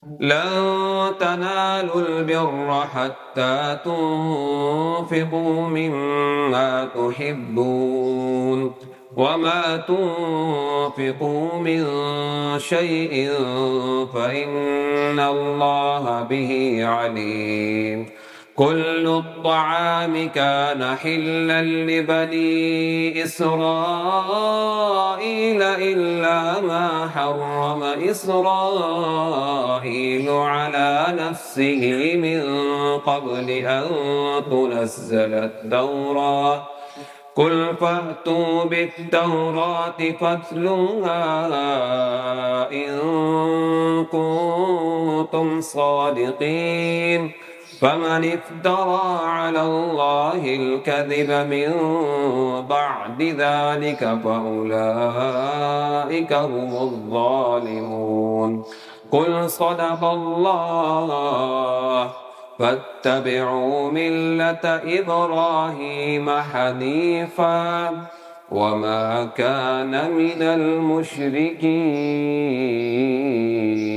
لن تنالوا البر حتى تنفقوا مما تحبون وما تنفقوا من شيء فإن الله به عليم. كل الطعام كان حلا لبني إسرائيل إلا ما حرم إسرائيل على نفسه من قبل أن تنزل التوراة. قل فأتوا بالتوراة فاتلوها إن كنتم صادقين. فمن افترى على الله الكذب من بعد ذلك فأولئك هم الظالمون. قل صدق الله فاتبعوا ملة إبراهيم حنيفا وما كان من المشركين.